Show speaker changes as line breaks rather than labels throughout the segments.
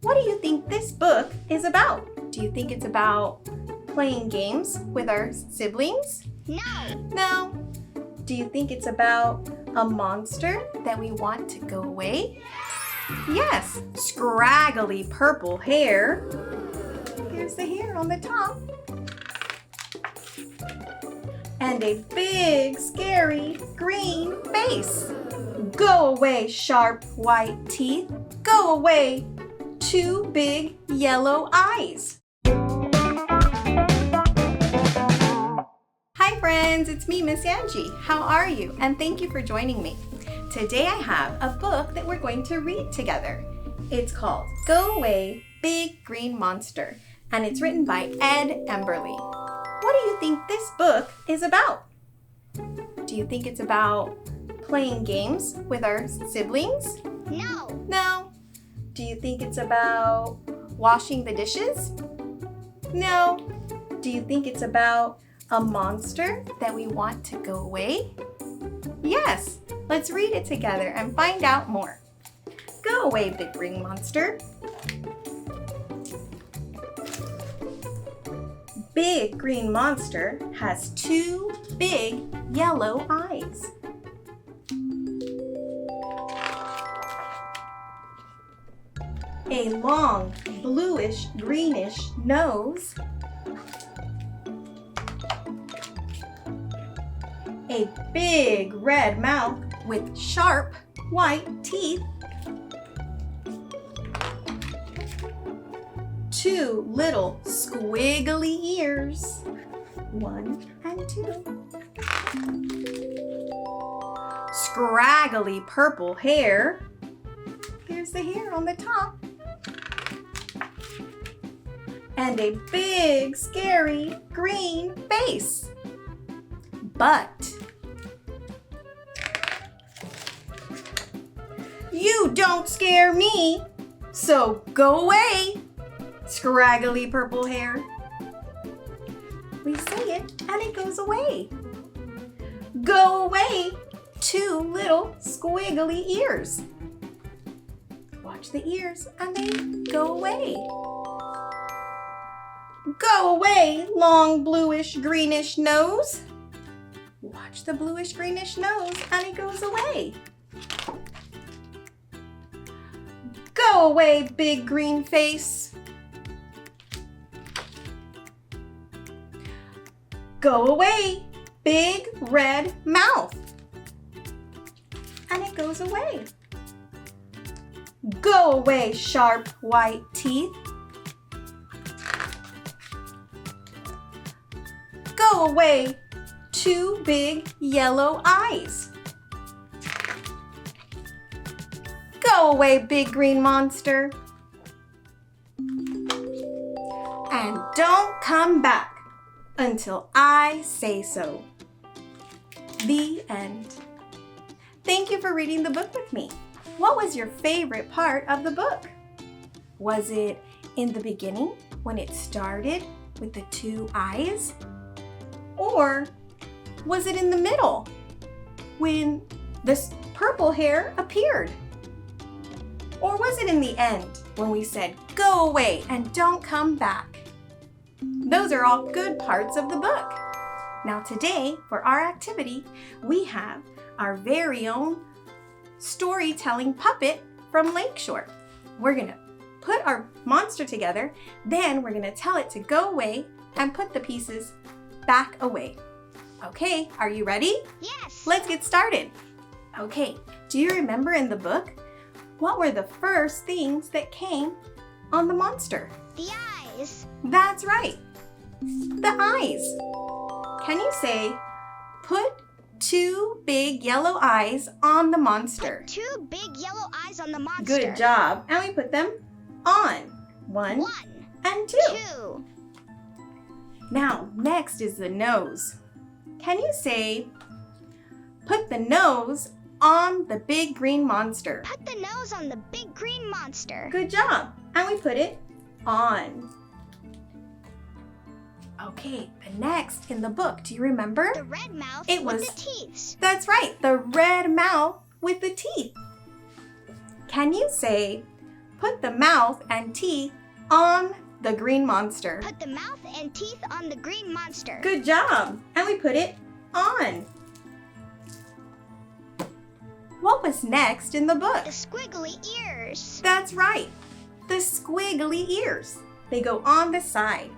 What do you think this book is about? Do you think it's about playing games with our siblings?
No.
No. Do you think it's about a monster that we want to go away? Yes, scraggly purple hair. Here's the hair on the top. And a big, scary green face. Go away, sharp white teeth. Go away, two big yellow eyes. Hi friends, it's me, Miss Angie. How are you? And thank you for joining me. Today I have a book that we're going to read together. It's called Go Away, Big Green Monster, and it's written by Ed Emberley. What do you think this book is about? Do you think it's about playing games with our siblings?
No.
No. Do you think it's about washing the dishes? No. Do you think it's about a monster that we want to go away? Yes. Let's read it together and find out more. Go away, big green monster. Big green monster has two big yellow eyes. A long bluish greenish nose. A big red mouth with sharp white teeth. Two little squiggly ears. 1 and 2. Scraggly purple hair. Here's the hair on the top. And a big, scary green face. But you don't scare me, so go away, scraggly purple hair. We say it and it goes away. Go away, two little squiggly ears. Watch the ears and they go away. Go away, long bluish greenish nose. Watch the bluish greenish nose and it goes away. Go away, big green face. Go away, big red mouth. And it goes away. Go away, sharp white teeth. Go away, two big yellow eyes. Go away, big green monster. And don't come back until I say so. The end. Thank you for reading the book with me. What was your favorite part of the book? Was it in the beginning when it started with the two eyes? Or was it in the middle when this purple hair appeared? Or was it in the end when we said, go away and don't come back? Those are all good parts of the book. Now today, for our activity, we have our very own storytelling puppet from Lakeshore. We're gonna put our monster together, then we're gonna tell it to go away and put the pieces back away. Okay, are you ready?
Yes.
Let's get started. Okay, do you remember in the book, what were the first things that came on the monster?
The eyes.
That's right, the eyes. Can you say, put two big yellow eyes on the monster?
Put two big yellow eyes on the monster.
Good job. And we put them on. 1 and 2.
2.
Now, next is the nose. Can you say, put the nose on the big green monster?
Put the nose on the big green monster.
Good job. And we put it on. Okay, the next in the book, do you remember?
The red mouth
It
with
was-
the teeth.
That's right, the red mouth with the teeth. Can you say, put the mouth and teeth on the green monster.
Put the mouth and teeth on the green monster.
Good job. And we put it on. What was next in the book?
The squiggly ears.
That's right. The squiggly ears. They go on the side.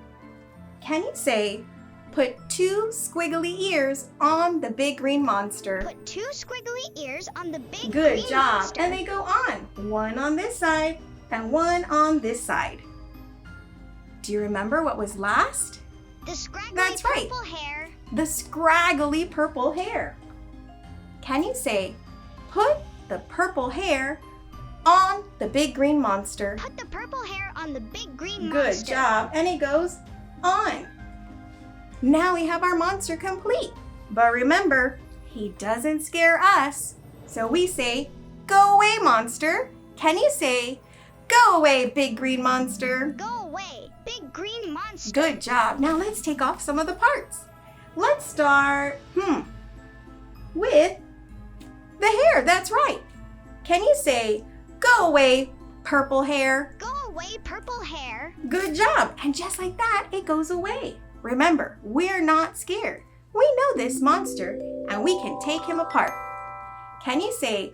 Can you say, put 2 squiggly ears on the big green monster?
Put 2 squiggly ears on the big
Good
green
job.
monster.
And they go on. One on this side and one on this side. Do you remember what was last?
The scraggly
That's right.
purple hair.
The scraggly purple hair. Can you say, put the purple hair on the big green monster?
Put the purple hair on the big green
Good
monster.
job. And it goes on. Now we have our monster complete. But remember, he doesn't scare us. So we say, go away, monster. Can you say, go away, big green monster?
Go away, big green monster.
Good job. Now let's take off some of the parts. Let's start, with the hair. That's right. Can you say, go away, purple hair?
Go away, purple hair.
Good job. And just like that, it goes away. Remember, we're not scared. We know this monster and we can take him apart. Can you say,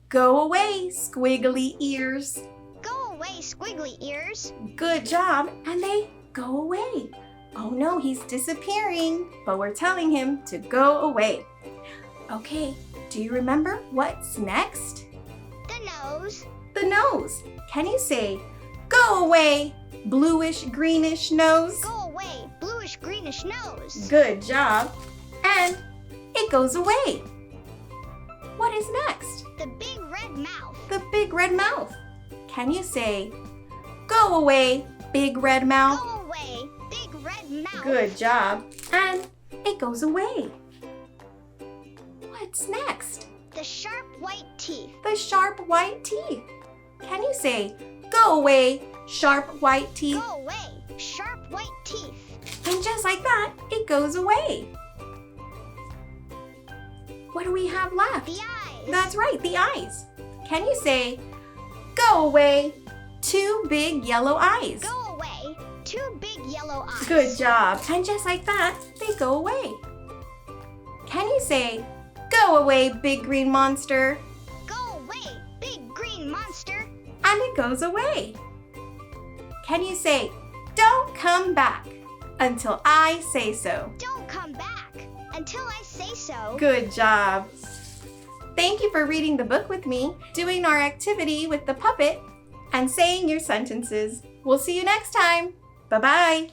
go away, squiggly ears?
Go away, squiggly ears.
Good job. And they go away. Oh no, he's disappearing, but we're telling him to go away. Okay, do you remember what's next?
The nose.
The nose. Can you say, go away, bluish greenish nose?
Go away, bluish greenish nose.
Good job. And it goes away. What is next?
The big red mouth.
The big red mouth. Can you say, go away, big red mouth?
Go away, big red mouth.
Good job. And it goes away. What's next?
The sharp white teeth.
The sharp white teeth. Can you say, go away, sharp white teeth?
Go away, sharp white teeth.
And just like that, it goes away. What do we have left?
The eyes.
That's right, the eyes. Can you say, go away, 2 big yellow eyes?
Go away, 2 big yellow eyes.
Good job. And just like that, they go away. Can you say, go away, big green monster?
Go away, big green monster.
And it goes away. Can you say, don't come back until I say so?
Don't come back until I say so.
Good job. Thank you for reading the book with me, doing our activity with the puppet, and saying your sentences. We'll see you next time. Bye-bye.